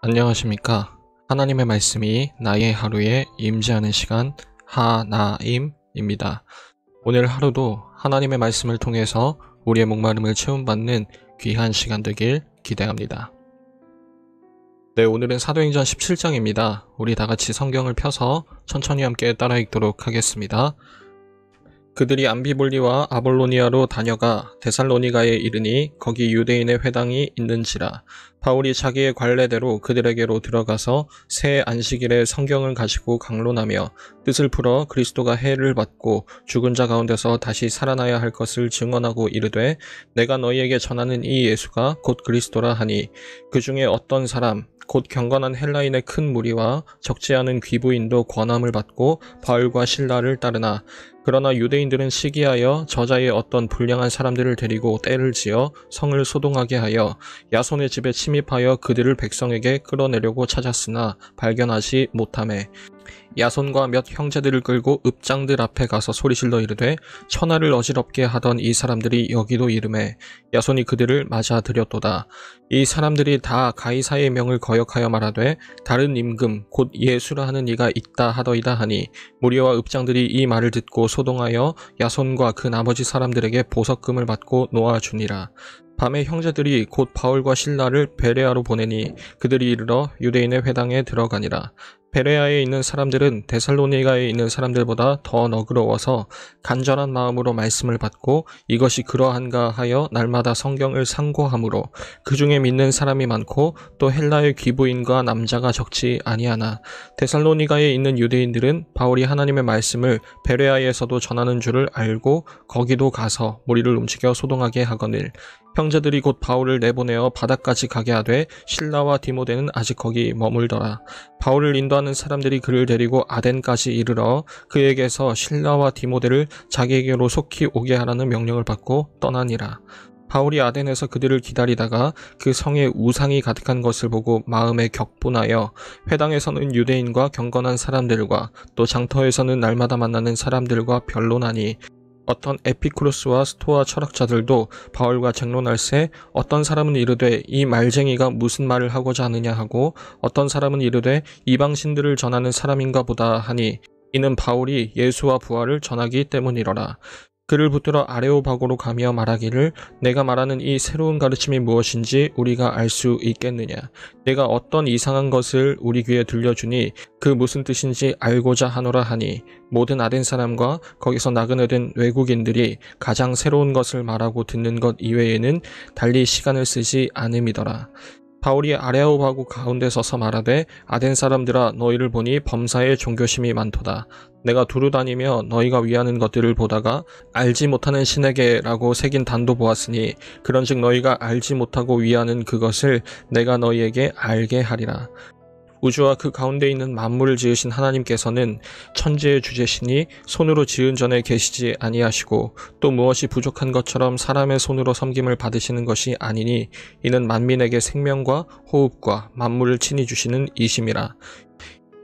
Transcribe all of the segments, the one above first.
안녕하십니까. 하나님의 말씀이 나의 하루에 임재하는 시간 하나임입니다. 오늘 하루도 하나님의 말씀을 통해서 우리의 목마름을 채움받는 귀한 시간 되길 기대합니다. 네, 오늘은 사도행전 17장입니다. 우리 다같이 성경을 펴서 천천히 함께 따라 읽도록 하겠습니다. 그들이 암비볼리와 아볼로니아로 다녀가 데살로니가에 이르니 거기 유대인의 회당이 있는지라. 바울이 자기의 관례대로 그들에게로 들어가서 새 안식일에 성경을 가지고 강론하며 뜻을 풀어 그리스도가 해를 받고 죽은 자 가운데서 다시 살아나야 할 것을 증언하고 이르되 내가 너희에게 전하는 이 예수가 곧 그리스도라 하니 그 중에 어떤 사람 곧 경건한 헬라인의 큰 무리와 적지 않은 귀부인도 권함을 받고 바울과 실라를 따르나 그러나 유대인들은 시기하여 저자의 어떤 불량한 사람들을 데리고 떼를 지어 성을 소동하게 하여 야손의 집에 침입하여 그들을 백성에게 끌어내려고 찾았으나 발견하지 못하매 야손과 몇 형제들을 끌고 읍장들 앞에 가서 소리질러 이르되 천하를 어지럽게 하던 이 사람들이 여기도 이르매 야손이 그들을 맞아들였도다. 이 사람들이 다 가이사의 명을 거역하여 말하되 다른 임금 곧 예수라 하는 이가 있다 하더이다 하니 무리와 읍장들이 이 말을 듣고 소동하여 야손과 그 나머지 사람들에게 보석금을 받고 놓아주니라. 밤에 형제들이 곧 바울과 실라를 베레아로 보내니 그들이 이르러 유대인의 회당에 들어가니라. 베레아에 있는 사람들은 데살로니가에 있는 사람들보다 더 너그러워서 간절한 마음으로 말씀을 받고 이것이 그러한가 하여 날마다 성경을 상고하므로 그 중에 믿는 사람이 많고 또 헬라의 귀부인과 남자가 적지 아니하나 데살로니가에 있는 유대인들은 바울이 하나님의 말씀을 베레아에서도 전하는 줄을 알고 거기도 가서 무리를 움직여 소동하게 하거늘 형제들이 곧 바울을 내보내어 바다까지 가게 하되 실라와 디모데는 아직 거기 머물더라. 바울을 인도하는 사람들이 그를 데리고 아덴까지 이르러 그에게서 실라와 디모데를 자기에게로 속히 오게 하라는 명령을 받고 떠나니라. 바울이 아덴에서 그들을 기다리다가 그 성에 우상이 가득한 것을 보고 마음에 격분하여 회당에서는 유대인과 경건한 사람들과 또 장터에서는 날마다 만나는 사람들과 변론하니 어떤 에피쿠로스와 스토아 철학자들도 바울과 쟁론할세 어떤 사람은 이르되 이 말쟁이가 무슨 말을 하고자 하느냐 하고 어떤 사람은 이르되 이방신들을 전하는 사람인가 보다 하니 이는 바울이 예수와 부활을 전하기 때문이러라. 그를 붙들어 아레오바고로 가며 말하기를 내가 말하는 이 새로운 가르침이 무엇인지 우리가 알 수 있겠느냐. 내가 어떤 이상한 것을 우리 귀에 들려주니 그 무슨 뜻인지 알고자 하노라 하니 모든 아덴 사람과 거기서 나그네 된 외국인들이 가장 새로운 것을 말하고 듣는 것 이외에는 달리 시간을 쓰지 않음이더라. 바울이 아레오바고 가운데 서서 말하되 아덴 사람들아 너희를 보니 범사에 종교심이 많도다. 내가 두루 다니며 너희가 위하는 것들을 보다가 알지 못하는 신에게라고 새긴 단도 보았으니 그런즉 너희가 알지 못하고 위하는 그것을 내가 너희에게 알게 하리라. 우주와 그 가운데 있는 만물을 지으신 하나님께서는 천지의 주제시니 손으로 지은 전에 계시지 아니하시고 또 무엇이 부족한 것처럼 사람의 손으로 섬김을 받으시는 것이 아니니 이는 만민에게 생명과 호흡과 만물을 친히 주시는 이심이라.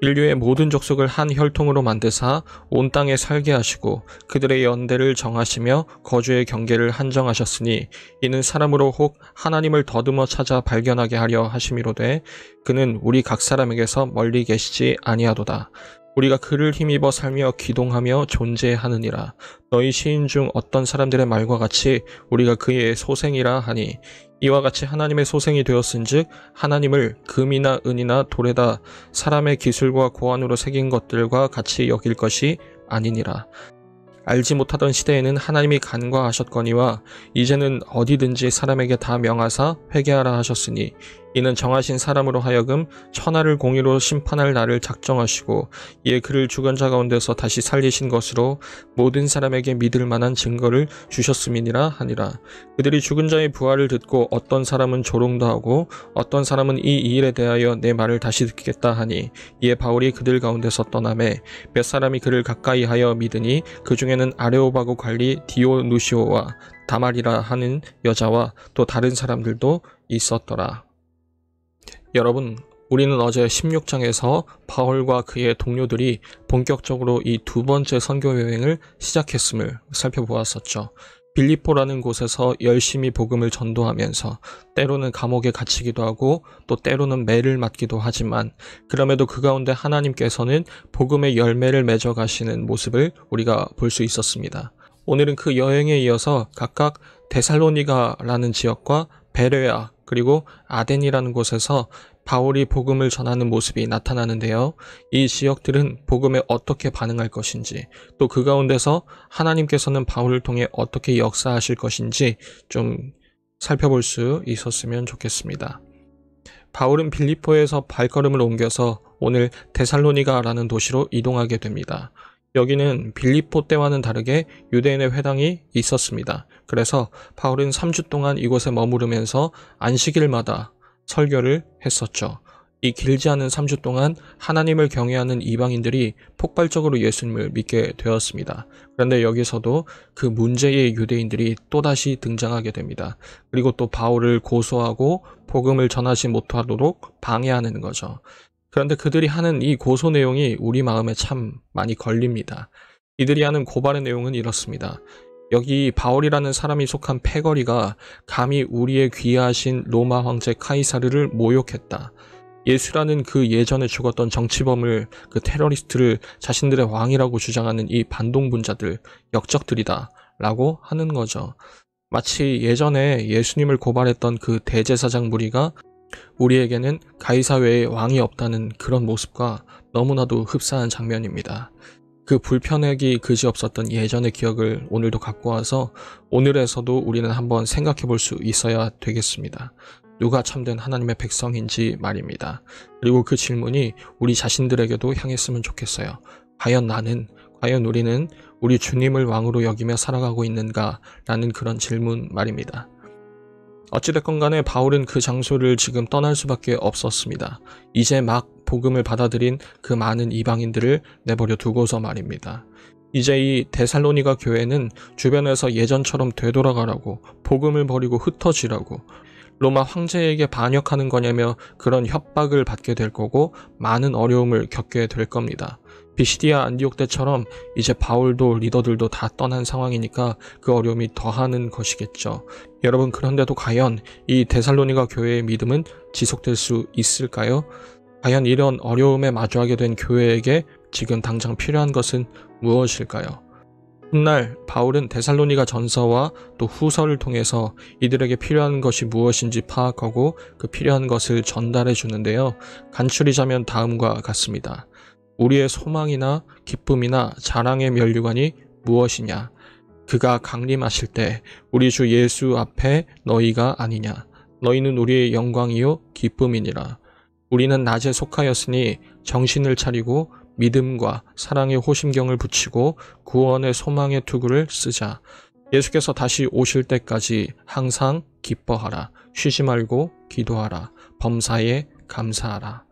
인류의 모든 족속을 한 혈통으로 만드사 온 땅에 살게 하시고 그들의 연대를 정하시며 거주의 경계를 한정하셨으니 이는 사람으로 혹 하나님을 더듬어 찾아 발견하게 하려 하심이로되 그는 우리 각 사람에게서 멀리 계시지 아니하도다. 우리가 그를 힘입어 살며 기동하며 존재하느니라. 너희 시인 중 어떤 사람들의 말과 같이 우리가 그의 소생이라 하니 이와 같이 하나님의 소생이 되었은즉 하나님을 금이나 은이나 돌에다 사람의 기술과 고안으로 새긴 것들과 같이 여길 것이 아니니라. 알지 못하던 시대에는 하나님이 간과하셨거니와 이제는 어디든지 사람에게 다 명하사 회개하라 하셨으니 이는 정하신 사람으로 하여금 천하를 공의로 심판할 날을 작정하시고 이에 그를 죽은 자 가운데서 다시 살리신 것으로 모든 사람에게 믿을 만한 증거를 주셨음이니라 하니라. 그들이 죽은 자의 부활을 듣고 어떤 사람은 조롱도 하고 어떤 사람은 이 일에 대하여 내 말을 다시 듣겠다 하니 이에 바울이 그들 가운데서 떠나매 몇 사람이 그를 가까이 하여 믿으니 그 중에는 아레오바고 관리 디오누시오와 다말이라 하는 여자와 또 다른 사람들도 있었더라. 여러분, 우리는 어제 16장에서 바울과 그의 동료들이 본격적으로 이 두 번째 선교 여행을 시작했음을 살펴보았었죠. 빌립보라는 곳에서 열심히 복음을 전도하면서 때로는 감옥에 갇히기도 하고 또 때로는 매를 맞기도 하지만 그럼에도 그 가운데 하나님께서는 복음의 열매를 맺어 가시는 모습을 우리가 볼 수 있었습니다. 오늘은 그 여행에 이어서 각각 데살로니가라는 지역과 베레아 그리고 아덴이라는 곳에서 바울이 복음을 전하는 모습이 나타나는데요. 이 지역들은 복음에 어떻게 반응할 것인지 또 그 가운데서 하나님께서는 바울을 통해 어떻게 역사하실 것인지 좀 살펴볼 수 있었으면 좋겠습니다. 바울은 빌립보에서 발걸음을 옮겨서 오늘 데살로니가라는 도시로 이동하게 됩니다. 여기는 빌립보 때와는 다르게 유대인의 회당이 있었습니다. 그래서 바울은 3주 동안 이곳에 머무르면서 안식일마다 설교를 했었죠. 이 길지 않은 3주 동안 하나님을 경외하는 이방인들이 폭발적으로 예수님을 믿게 되었습니다. 그런데 여기서도 그 문제의 유대인들이 또다시 등장하게 됩니다. 그리고 또 바울을 고소하고 복음을 전하지 못하도록 방해하는 거죠. 그런데 그들이 하는 이 고소 내용이 우리 마음에 참 많이 걸립니다. 이들이 하는 고발의 내용은 이렇습니다. 여기 바울이라는 사람이 속한 패거리가 감히 우리의 귀하신 로마 황제 카이사르를 모욕했다. 예수라는 그 예전에 죽었던 정치범을, 그 테러리스트를 자신들의 왕이라고 주장하는 이 반동분자들, 역적들이다 라고 하는 거죠. 마치 예전에 예수님을 고발했던 그 대제사장 무리가 우리에게는 가이사 외에 왕이 없다는 그런 모습과 너무나도 흡사한 장면입니다. 그 불편하기 그지없었던 예전의 기억을 오늘도 갖고 와서 오늘에서도 우리는 한번 생각해 볼 수 있어야 되겠습니다. 누가 참된 하나님의 백성인지 말입니다. 그리고 그 질문이 우리 자신들에게도 향했으면 좋겠어요. 과연 우리는 우리 주님을 왕으로 여기며 살아가고 있는가? 라는 그런 질문 말입니다. 어찌됐건 간에 바울은 그 장소를 지금 떠날 수밖에 없었습니다. 이제 막 복음을 받아들인 그 많은 이방인들을 내버려 두고서 말입니다. 이제 이 데살로니가 교회는 주변에서 예전처럼 되돌아가라고, 복음을 버리고 흩어지라고, 로마 황제에게 반역하는 거냐며 그런 협박을 받게 될 거고 많은 어려움을 겪게 될 겁니다. 비시디아 안디옥 때처럼 이제 바울도 리더들도 다 떠난 상황이니까 그 어려움이 더하는 것이겠죠. 여러분, 그런데도 과연 이 데살로니가 교회의 믿음은 지속될 수 있을까요? 과연 이런 어려움에 마주하게 된 교회에게 지금 당장 필요한 것은 무엇일까요? 훗날 바울은 데살로니가 전서와 또 후서를 통해서 이들에게 필요한 것이 무엇인지 파악하고 그 필요한 것을 전달해 주는데요. 간추리자면 다음과 같습니다. 우리의 소망이나 기쁨이나 자랑의 면류관이 무엇이냐? 그가 강림하실 때 우리 주 예수 앞에 너희가 아니냐? 너희는 우리의 영광이요 기쁨이니라. 우리는 낮에 속하였으니 정신을 차리고 믿음과 사랑의 호심경을 붙이고 구원의 소망의 투구를 쓰자. 예수께서 다시 오실 때까지 항상 기뻐하라. 쉬지 말고 기도하라. 범사에 감사하라.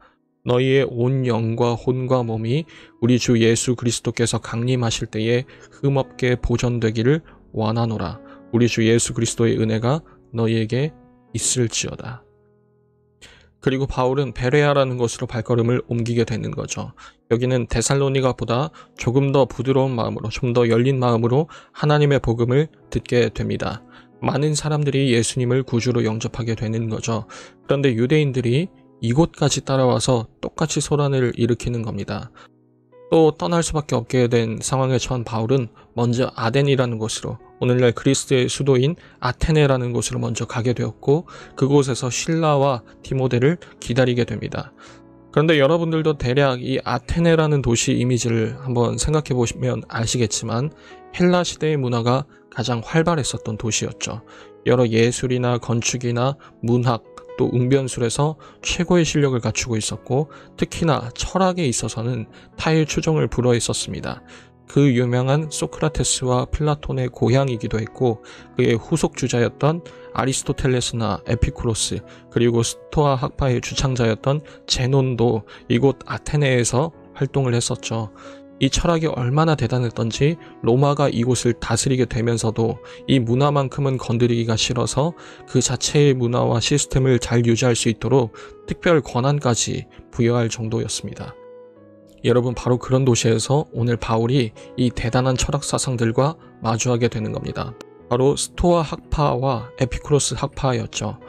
너희의 온 영과 혼과 몸이 우리 주 예수 그리스도께서 강림하실 때에 흠없게 보존되기를 원하노라. 우리 주 예수 그리스도의 은혜가 너희에게 있을지어다. 그리고 바울은 베레아라는 곳으로 발걸음을 옮기게 되는 거죠. 여기는 데살로니가보다 조금 더 부드러운 마음으로, 좀 더 열린 마음으로 하나님의 복음을 듣게 됩니다. 많은 사람들이 예수님을 구주로 영접하게 되는 거죠. 그런데 유대인들이 이곳까지 따라와서 똑같이 소란을 일으키는 겁니다. 또 떠날 수밖에 없게 된 상황에 처한 바울은 먼저 아덴이라는 곳으로, 오늘날 그리스의 수도인 아테네라는 곳으로 먼저 가게 되었고 그곳에서 실라와 디모데를 기다리게 됩니다. 그런데 여러분들도 대략 이 아테네라는 도시 이미지를 한번 생각해 보시면 아시겠지만 헬라 시대의 문화가 가장 활발했었던 도시였죠. 여러 예술이나 건축이나 문학 또 웅변술에서 최고의 실력을 갖추고 있었고 특히나 철학에 있어서는 타의 추종을 불허했었습니다. 그 유명한 소크라테스와 플라톤의 고향이기도 했고 그의 후속 주자였던 아리스토텔레스나 에피쿠로스 그리고 스토아 학파의 주창자였던 제논도 이곳 아테네에서 활동을 했었죠. 이 철학이 얼마나 대단했던지 로마가 이곳을 다스리게 되면서도 이 문화만큼은 건드리기가 싫어서 그 자체의 문화와 시스템을 잘 유지할 수 있도록 특별 권한까지 부여할 정도였습니다. 여러분, 바로 그런 도시에서 오늘 바울이 이 대단한 철학 사상들과 마주하게 되는 겁니다. 바로 스토아 학파와 에피쿠로스 학파였죠.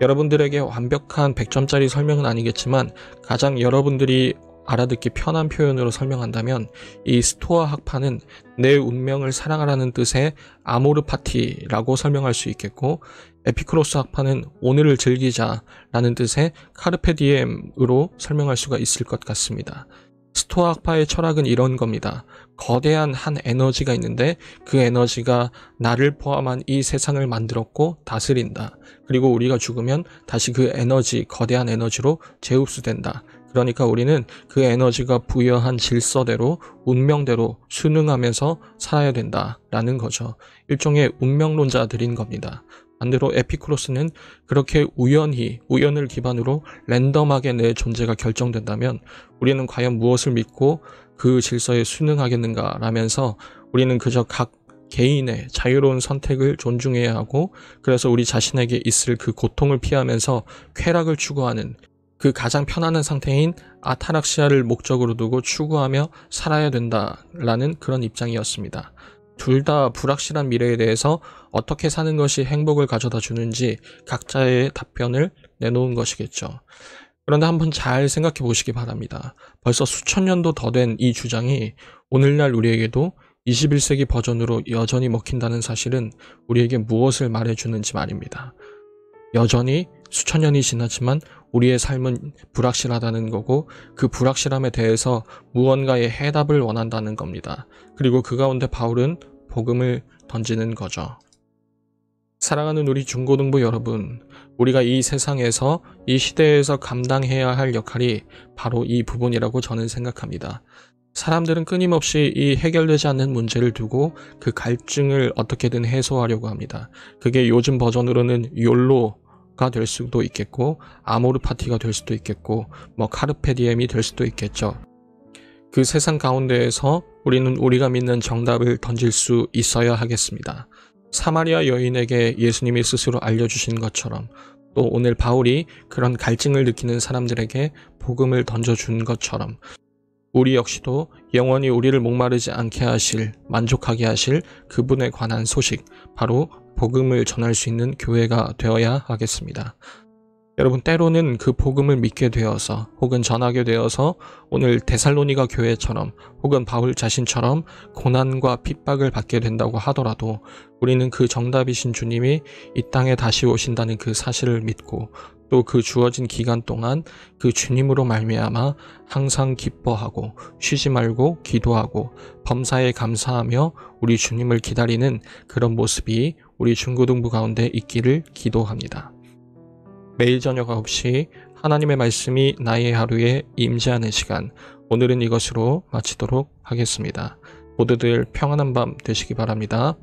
여러분들에게 완벽한 100점짜리 설명은 아니겠지만 가장 여러분들이 알아듣기 편한 표현으로 설명한다면 이 스토아 학파는 내 운명을 사랑하라는 뜻의 아모르 파티라고 설명할 수 있겠고, 에피쿠로스 학파는 오늘을 즐기자라는 뜻의 카르페 디엠으로 설명할 수가 있을 것 같습니다. 스토아 학파의 철학은 이런 겁니다. 거대한 한 에너지가 있는데 그 에너지가 나를 포함한 이 세상을 만들었고 다스린다. 그리고 우리가 죽으면 다시 그 에너지, 거대한 에너지로 재흡수된다. 그러니까 우리는 그 에너지가 부여한 질서대로, 운명대로 순응하면서 살아야 된다라는 거죠. 일종의 운명론자들인 겁니다. 반대로 에피쿠로스는 그렇게 우연을 기반으로 랜덤하게 내 존재가 결정된다면 우리는 과연 무엇을 믿고 그 질서에 순응하겠는가 라면서 우리는 그저 각 개인의 자유로운 선택을 존중해야 하고, 그래서 우리 자신에게 있을 그 고통을 피하면서 쾌락을 추구하는 그 가장 편안한 상태인 아타락시아를 목적으로 두고 추구하며 살아야 된다라는 그런 입장이었습니다. 둘 다 불확실한 미래에 대해서 어떻게 사는 것이 행복을 가져다 주는지 각자의 답변을 내놓은 것이겠죠. 그런데 한번 잘 생각해 보시기 바랍니다. 벌써 수천 년도 더 된 이 주장이 오늘날 우리에게도 21세기 버전으로 여전히 먹힌다는 사실은 우리에게 무엇을 말해주는지 말입니다. 여전히 수천 년이 지났지만 우리의 삶은 불확실하다는 거고, 그 불확실함에 대해서 무언가의 해답을 원한다는 겁니다. 그리고 그 가운데 바울은 복음을 던지는 거죠. 사랑하는 우리 중고등부 여러분, 우리가 이 세상에서, 이 시대에서 감당해야 할 역할이 바로 이 부분이라고 저는 생각합니다. 사람들은 끊임없이 이 해결되지 않는 문제를 두고 그 갈증을 어떻게든 해소하려고 합니다. 그게 요즘 버전으로는 욜로가 될 수도 있겠고, 아모르 파티가 될 수도 있겠고, 카르페 디엠이 될 수도 있겠죠. 그 세상 가운데에서 우리는 우리가 믿는 정답을 던질 수 있어야 하겠습니다. 사마리아 여인에게 예수님이 스스로 알려주신 것처럼, 또 오늘 바울이 그런 갈증을 느끼는 사람들에게 복음을 던져준 것처럼, 우리 역시도 영원히 우리를 목마르지 않게 하실, 만족하게 하실 그분에 관한 소식, 바로 복음을 전할 수 있는 교회가 되어야 하겠습니다. 여러분, 때로는 그 복음을 믿게 되어서 혹은 전하게 되어서 오늘 데살로니가 교회처럼 혹은 바울 자신처럼 고난과 핍박을 받게 된다고 하더라도 우리는 그 정답이신 주님이 이 땅에 다시 오신다는 그 사실을 믿고, 또 그 주어진 기간 동안 그 주님으로 말미암아 항상 기뻐하고 쉬지 말고 기도하고 범사에 감사하며 우리 주님을 기다리는 그런 모습이 우리 중고등부 가운데 있기를 기도합니다. 매일 저녁 9시 하나님의 말씀이 나의 하루에 임재하는 시간, 오늘은 이것으로 마치도록 하겠습니다. 모두들 평안한 밤 되시기 바랍니다.